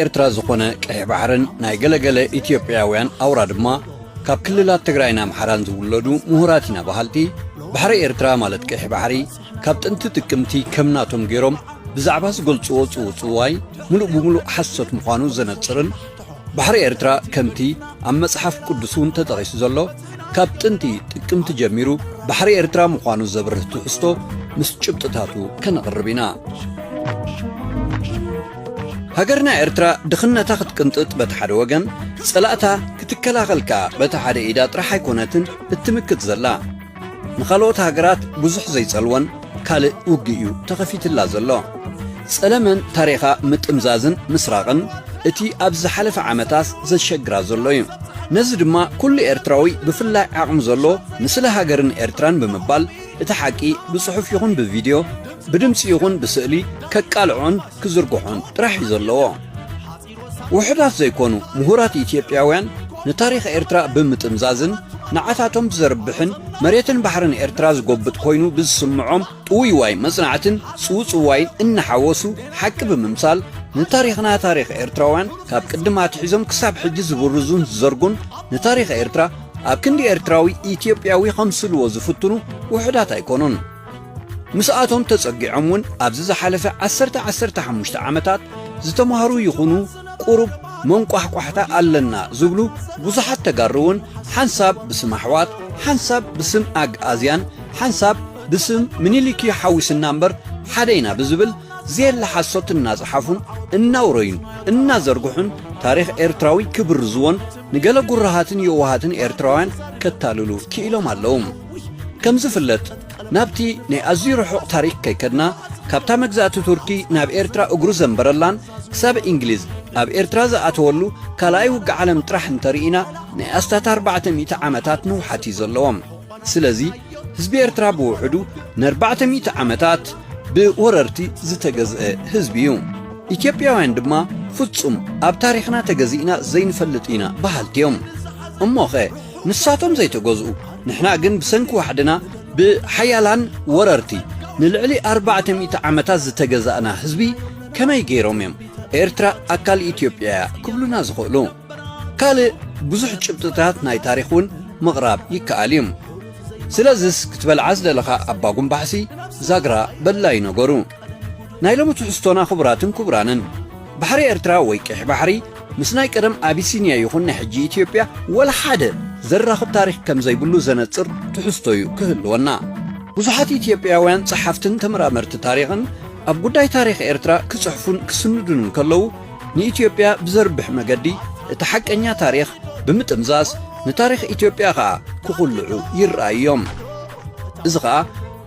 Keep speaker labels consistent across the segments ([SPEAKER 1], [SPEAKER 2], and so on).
[SPEAKER 1] ኤርትራ ዝኾነ ቀይ ባሕርን ናይ ገለገለ ኢትዮጵያውያን ኣውራ ድማ ካብ ክልላት ትግራይና ኣምሓራን ዝውለዱ ምሁራቲና ባህልቲ ባሕሪ ኤርትራ ማለት ቀይ ባሕሪ ካብ ጥንቲ ጥቅምቲ ከምናቶም ገይሮም ብዛዕባ ዝገልጽዎ ጽውጽዋይ ሙሉእ ብምሉእ ሓሰት ምዃኑ ዘነጽርን ባሕሪ ኤርትራ ከምቲ ኣብ መጽሓፍ ቅዱስን ተጠቒሱ ዘሎ ካብ ጥንቲ ጥቅምቲ ጀሚሩ ባሕሪ ኤርትራ ምዃኑ ዘብርህ ትሕዝቶ ምስ ጭብጥታቱ ከነቕርብ ኢና። ሃገርና ኤርትራ ድኽነታ ክትቅንጥጥ በቲ ሓደ ወገን ጸላእታ ክትከላኸልካ በቲ ሓደ ኢዳ ጥራሕ ኣይኮነትን እትምክት ዘላ ንኻልኦት ሃገራት ብዙሕ ዘይጸልወን ካልእ ውግእ እዩ ተኸፊትላ ዘሎ ጸለመን ታሪኻ ምጥምዛዝን ምስራቕን እቲ ኣብ ዝሓለፈ ዓመታት ዘሸግራ ዘሎ እዩ ነዚ ድማ ኩሉ ኤርትራዊ ብፍላይ ዓቕሚ ዘሎ ምስሊ ሃገርን ኤርትራን ብምባል እቲ ሓቂ ብጽሑፍ ይኹን ብቪድዮ ብድምፂ ይኹን ብስእሊ ከቃልዖን ክዝርግሖን ጥራሕ እዩ ዘለዎ ውሕዳት ዘይኮኑ ምሁራት ኢትዮጵያውያን ንታሪኽ ኤርትራ ብምጥምዛዝን ንዓታቶም ብዘርብሕን መሬትን ባሕርን ኤርትራ ዝጎብጥ ኮይኑ ብዝስምዖም ጥውይዋይ መጽናዕትን ጽውጽዋይን እናሓወሱ ሓቂ ብምምሳል ንታሪኽና ታሪኽ ኤርትራውያን ካብ ቅድማ ትሒዞም ክሳብ ሕጂ ዝብርዙን ዝዘርጉን ንታሪኽ ኤርትራ ኣብ ክንዲ ኤርትራዊ ኢትዮጵያዊ ከምስልዎ ዝፍትኑ ውሕዳት ኣይኮኑን ምስኣቶም ተጸጊዖም እውን ኣብዚ ዝሓለፈ 15 ዓመታት ዝተምሃሩ ይኹኑ ቁሩብ መንቋሕቋሕታ ኣለና ዝብሉ ብዙሓት ተጋርውን ሓንሳብ ብስም ኣሕዋት ሓንሳብ ብስም ኣግኣዝያን ሓንሳብ ብስም ምኒልክ ሓዊስና እምበር ሓደ ኢና ብዝብል ዘየላ ሓሶት እናጽሓፉን እናውረዩን እናዘርግሑን ታሪኽ ኤርትራዊ ክብርዝዎን ንገለ ጉራሃትን የዋሃትን ኤርትራውያን ከታልሉ ክኢሎም ኣለዉ ከም ዝፍለጥ ናብቲ ናይ ኣዝዩ ርሑቕ ታሪክ ከይከድና ካብታ መግዛእቲ ቱርኪ ናብ ኤርትራ እግሩ ዘንበረላን ክሳብ እንግሊዝ ኣብ ኤርትራ ዝኣተወሉ ካልኣይ ውግእ ዓለም ጥራሕ እንተርኢና ናይ ኣስታት 400 ዓመታት ንውሓት እዩ ዘለዎም ስለዚ ህዝቢ ኤርትራ ብውሕዱ ን400 ዓመታት ብወረርቲ ዝተገዝአ ህዝቢ እዩ ኢትዮጵያውያን ድማ ፍጹም ኣብ ታሪኽና ተገዚእና ዘይንፈልጥ ኢና ባህልቲ እዮም እሞኸ ንሳቶም ዘይተገዝኡ ንሕና ግን ብሰንኪ ዋሕድና ብሓያላን ወረርቲ ንልዕሊ 400 ዓመታት ዝተገዛእና ህዝቢ ከመይ ገይሮም እዮም ኤርትራ ኣካል ኢትዮጵያ ክብሉና ዝኽእሉ ካልእ ብዙሕ ጭብጥታት ናይ ታሪኽ እውን ምቕራብ ይከኣል እዩ ስለዚስ ክትበልዓ ዝደለኻ ኣባ ጉንባሕሲ ዛግራ በላይ ነገሩ ናይ ሎሚ ትሕዝቶና ክቡራትን ክቡራንን ባሕሪ ኤርትራ ወይ ቀይሕ ባሕሪ ምስ ናይ ቀደም ኣቢሲንያ ይኹን ናይ ሕጂ ኢትዮጵያ ወላ ሓደ ዘራኽብ ታሪኽ ከም ዘይብሉ ዘነጽር ትሕዝቶ እዩ ክህልወና ብዙሓት ኢትዮጵያውያን ጸሓፍትን ተመራመርቲ ታሪኽን ኣብ ጉዳይ ታሪኽ ኤርትራ ክጽሕፉን ክስንዱን ከለዉ ንኢትዮጵያ ብዘርብሕ መገዲ እቲ ሓቀኛ ታሪኽ ብምጥምዛዝ ንታሪኽ ኢትዮጵያ ኸዓ ክኹልዑ ይረኣዮም እዚ ኸዓ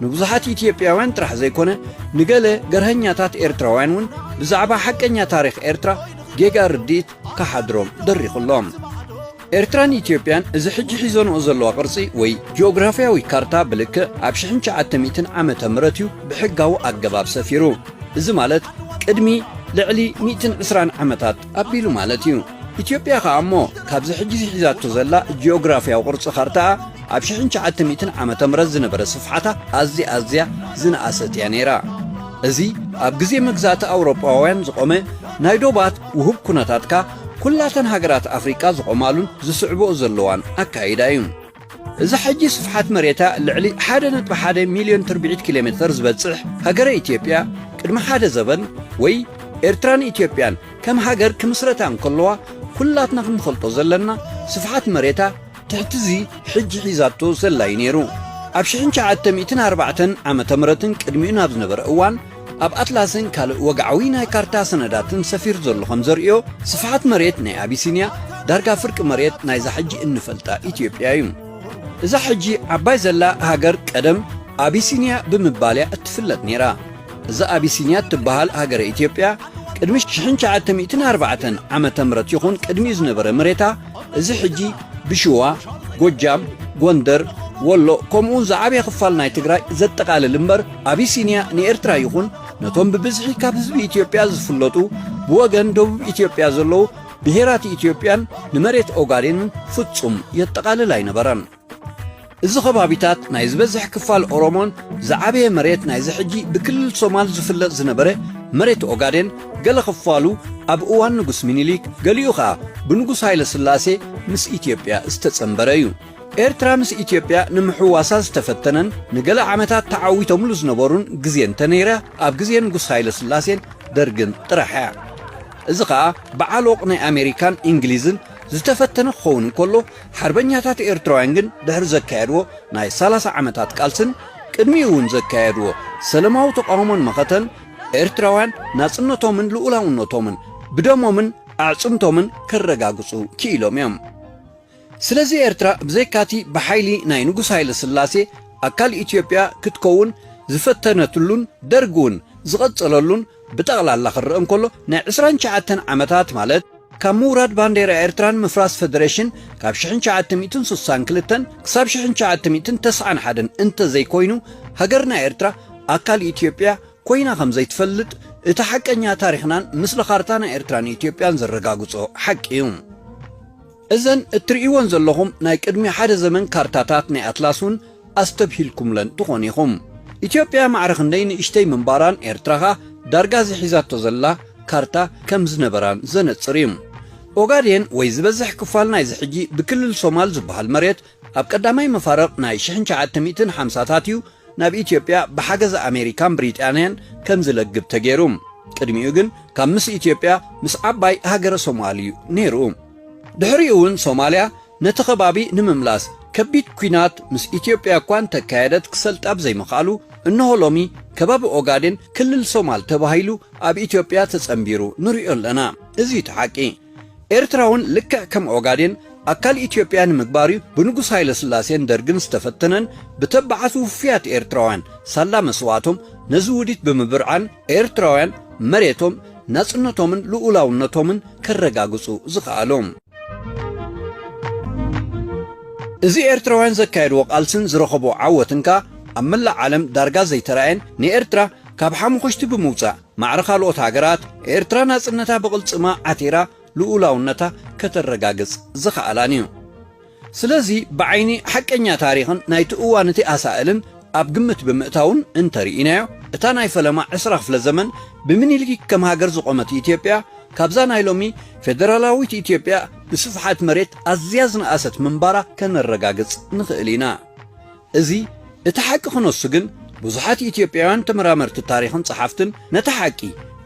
[SPEAKER 1] ንብዙሓት ኢትዮጵያውያን ጥራሕ ዘይኮነ ንገለ ገርሀኛታት ኤርትራውያን እውን ብዛዕባ ሓቀኛ ታሪኽ ኤርትራ ጌጋ ርዲት ካሓድሮም ደሪኹሎም ኤርትራን ኢትዮጵያን እዚ ሕጂ ሒዞንኦ ዘለዋ ቅርጺ ወይ ጂኦግራፊያዊ ካርታ ብልክዕ ኣብ 1900 ዓመተ ምህረት እዩ ብሕጋዊ ኣገባብ ሰፊሩ እዚ ማለት ቅድሚ ልዕሊ 120 ዓመታት ኣቢሉ ማለት እዩ ኢትዮጵያ ኸዓ እሞ ካብዚ ሕጂ ሒዛቶ ዘላ ጂኦግራፊያዊ ቅርጺ ካርታ ኣብ 1900 ዓመተ ምህረት ዝነበረ ስፍሓታ ኣዝያ ዝነኣሰት እያ ነይራ እዚ ኣብ ግዜ መግዛእቲ ኣውሮጳውያን ዝቆመ ናይ ዶባት ውህብ ኩነታትካ ኩላተን ሃገራት ኣፍሪቃ ዝቆማሉን ዝስዕብኦ ዘለዋን ኣካይዳ እዩ እዚ ሕጂ ስፍሓት መሬታ ልዕሊ 1.1 ሚልዮን ትርቢዒት ኪሎ ሜትር ዝበጽሕ ሃገረ ኢትዮጵያ ቅድሚ ሓደ ዘበን ወይ ኤርትራን ኢትዮጵያን ከም ሃገር ክምስረታ እንከለዋ ኩላትና ክንፈልጦ ዘለና ስፍሓት መሬታ ትሕቲዚ ሕጂ ሒዛቶ ዘላ እዩ ነይሩ ኣብ 1904 ዓመተ ምህረትን ቅድሚኡ ናብ ዝነበረ እዋን ኣብ ኣትላስን ካልእ ወግዓዊ ናይ ካርታ ሰነዳትን ሰፊር ዘሎ ከም ዘርእዮ ስፍሓት መሬት ናይ ኣቢሲንያ ዳርጋ ፍርቂ መሬት ናይ ዛሕጂ እንፈልጣ ኢትዮጵያ እዩ እዛ ሕጂ ዓባይ ዘላ ሃገር ቀደም ኣቢሲንያ ብምባልያ እትፍለጥ ነይራ እዛ ኣቢሲንያ እትበሃል ሃገረ ኢትዮጵያ ቅድሚ 1904 ዓመተ ምህረት ይኹን ቅድሚ ዝነበረ መሬታ እዚ ሕጂ ብሽዋ ጎጃም ጎንደር ወሎ ከምኡ ዝዓበየ ክፋል ናይ ትግራይ ዘጠቃልል እምበር ኣቢሲንያ ንኤርትራ ይኹን ነቶም ብብዝሒ ካብ ህዝቢ ኢትዮጵያ ዝፍለጡ ብወገን ደቡብ ኢትዮጵያ ዘለዉ ብሄራት ኢትዮጵያን ንመሬት ኦጋዴንን ፍጹም የጠቃልል ኣይነበረን እዚ ኸባቢታት ናይ ዝበዝሕ ክፋል ኦሮሞን ዝዓበየ መሬት ናይ ዝሕጂ ብክልል ሶማል ዝፍለጥ ዝነበረ መሬት ኦጋዴን ገለ ክፋሉ ኣብ እዋን ንጉስ ሚኒሊክ ገሊኡ ኸኣ ብንጉስ ሃይለ ስላሴ ምስ ኢትዮጵያ ዝተጸንበረ እዩ። ኤርትራ ምስ ኢትዮጵያ ንምሕዋሳ ዝተፈተነን ንገለ ዓመታት ተዓዊቶምሉ ዝነበሩን ግዜ እንተነይራ ኣብ ግዜ ንጉስ ሃይለ ስላሴን ደርግን ጥራሕ እያ። እዚ ኸኣ በዓል ወቕ ናይ ኣሜሪካን እንግሊዝን ዝተፈተነ ክኸውን እንከሎ ሓርበኛታት ኤርትራውያን ግን ድሕሪ ዘካየድዎ ናይ 30 ዓመታት ቃልስን ቅድሚኡ እውን ዘካየድዎ ሰላማዊ ተቃውሞን መኸተን ኤርትራውያን ናጽነቶምን ልኡላውነቶምን ብደሞምን ኣዕጽምቶምን ከረጋግጹ ክኢሎም እዮም። ስለዚ ኤርትራ ብዘይካቲ ብሓይሊ ናይ ንጉስ ሃይለ ስላሴ ኣካል ኢትዮጵያ ክትከውን ዝፈተነትሉን ደርግውን ዝቐጸለሉን ብጠቕላላ ክርአ እንከሎ ናይ 29 ዓመታት ማለት ካብ ምውራድ ባንዴራ ኤርትራን ምፍራስ ፌደሬሽን ካብ 1962 ክሳብ 1991 እንተዘይኮይኑ ሃገርና ኤርትራ ኣካል ኢትዮጵያ ኮይና ከም ዘይትፈልጥ እቲ ሓቀኛ ታሪኽናን ምስሊ ካርታ ናይ ኤርትራን ኢትዮጵያን ዘረጋግጾ ሓቂ እዩ። እዘን እትርእይዎን ዘለኹም ናይ ቅድሚ ሓደ ዘመን ካርታታት ናይ ኣትላስ እውን ኣስተብሂልኩምለን ትኾኑ ኢኹም። ኢትዮጵያ ማዕረኽ እንደይ ንእሽተይ ምንባራን ኤርትራኻ ዳርጋ ዝሒዛቶ ዘላ ካርታ ከም ዝነበራን ዘነጽር እዩ። ኦጋዴን ወይ ዝበዝሕ ክፋል ናይ ዝሕጂ ብክልል ሶማል ዝበሃል መሬት ኣብ ቀዳማይ መፋረቕ ናይ 1950ታት እዩ ናብ ኢትዮጵያ ብሓገዝ ኣሜሪካን ብሪጣንያን ከም ዝለግብ ተገይሩ። ቅድሚኡ ግን ካብ ምስ ኢትዮጵያ ምስ ዓባይ ሃገረ ሶማሊ ነይሩ። ድሕሪኡ እውን ሶማልያ ነቲ ከባቢ ንምምላስ ከቢድ ኩናት ምስ ኢትዮጵያ እኳ እንተካየደት ክሰልጣብ ዘይምኽኣሉ እነሆ ሎሚ ከባቢ ኦጋዴን ክልል ሶማል ተባሂሉ ኣብ ኢትዮጵያ ተጸንቢሩ ንሪኦ ኣለና። እዚ እቲ ሓቂ። ኤርትራ እውን ልክዕ ከም ኦጋዴን ኣካል ኢትዮጵያ ንምግባር ብንጉስ ሃይለ ስላሴን ደርግን ዝተፈተነን ብተባዓቱ ውፍያት ኤርትራውያን ሳላ መስዋዕቶም ነዚ ውዲት ብምብርዓን ኤርትራውያን መሬቶም ናጽነቶምን ልኡላውነቶምን ከረጋግጹ ዝኽኣሎም። እዚ ኤርትራውያን ዘካየድዎ ቃልስን ዝረኸቦ ዓወትንካ ኣብ መላእ ዓለም ዳርጋ ዘይተረአየን ንኤርትራ ካብ ሓሙኽሽቲ ብምውፃእ ማዕረ ካልኦት ሃገራት ኤርትራ ናጽነታ ብቕልጽማ ዓቲራ ልኡላውነታ ከተረጋግጽ ዝኽኣላን እዩ። ስለዚ ብዓይኒ ሓቀኛ ታሪኽን ናይቲ እዋን እቲ ኣሳእልን ኣብ ግምት ብምእታውን እንተርኢናዮ እታ ናይ ፈለማ 20 ክፍለ ዘመን ብምኒልክ ከም ሃገር ዝቖመት ኢትዮጵያ ካብዛ ናይ ሎሚ ፌደራላዊት ኢትዮጵያ ብስፍሓት መሬት ኣዝያ ዝነኣሰት ምንባራ ከነረጋግጽ ንኽእል ኢና። እዚ እቲ ሓቂ ክነሱ ግን ብዙሓት ኢትዮጵያውያን ተመራመርቲ ታሪኽን ጸሓፍትን ነቲ ሓቂ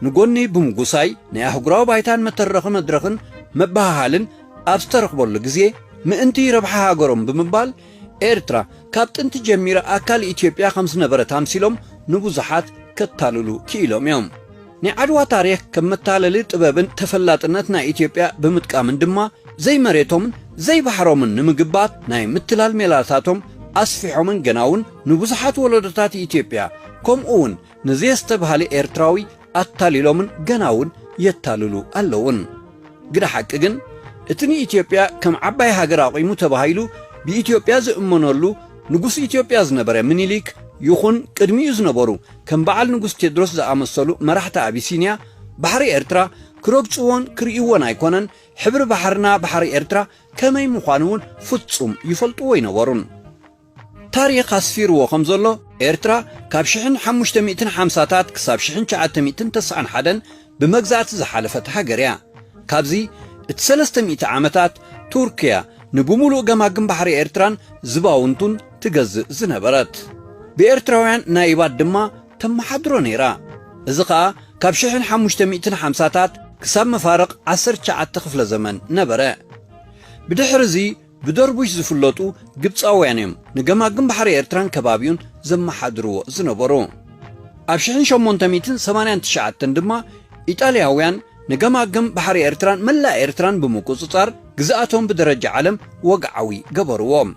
[SPEAKER 1] ንጎኒ ብምጉሳይ ናይ ኣህጉራዊ ባይታን መተረኺ መድረኽን መባሃልን ኣብ ዝተረኽበሉ ግዜ ምእንቲ ረብሓ ሃገሮም ብምባል ኤርትራ ካብ ጥንቲ ጀሚራ ኣካል ኢትዮጵያ ከም ዝነበረት ኣምሲሎም ንብዙሓት ከታልሉ ክኢሎም እዮም። ናይ ዓድዋ ታሪኽ ከም መታለሊ ጥበብን ተፈላጥነት ናይ ኢትዮጵያ ብምጥቃምን ድማ ዘይመሬቶምን ዘይባሕሮምን ንምግባት ናይ ምትላል ሜላታቶም ኣስፊሖምን ገናውን ንብዙሓት ወለዶታት ኢትዮጵያ ከምኡውን ንዘየስተባሃሊ ኤርትራዊ ኣታሊሎምን ገናውን የታልሉ ኣለውን። ግዳ ሓቂ ግን እቲ ንኢትዮጵያ ከም ዓባይ ሃገር ኣቑሙ ተባሂሉ ብኢትዮጵያ ዝእመነሉ ንጉስ ኢትዮጵያ ዝነበረ ምኒልክ ይኹን ቅድሚኡ ዝነበሩ ከም በዓል ንጉስ ቴድሮስ ዝኣመሰሉ መራሕቲ ኣቢሲንያ ባሕሪ ኤርትራ ክረግጽዎን ክርእይዎን ኣይኮነን። ሕብሪ ባሕርና ባሕሪ ኤርትራ ከመይ ምዃኑ እውን ፍጹም ይፈልጥዎ ይነበሩን። ታሪኽ ኣስፊርዎ ከም ዘሎ ኤርትራ ካብ 1550ታት ክሳብ 1991 ብመግዛእቲ ዝሓለፈት ሃገር እያ። ካብዚ እቲ 300 ዓመታት ቱርክያ ንብሙሉእ ገማግም ባሕሪ ኤርትራን ዝባውንቱን ትገዝእ ዝነበረት ብኤርትራውያን ናይባት ድማ ተመሓድሮ ነይራ። እዚ ኸኣ ካብ 1550ታት ክሳብ መፋረቕ 19 ክፍለ ዘመን ነበረ። ብድሕሪ እዚ ብደርቡሽ ዝፍለጡ ግብፃውያን እዮም ንገማግም ባሕሪ ኤርትራን ከባቢውን ዘመሓድርዎ ዝነበሩ። ኣብ 1889 ድማ ኢጣልያውያን ንገማግም ባሕሪ ኤርትራን መላእ ኤርትራን ብምቁፅጻር ግዝኣቶም ብደረጃ ዓለም ወግዓዊ ገበርዎም።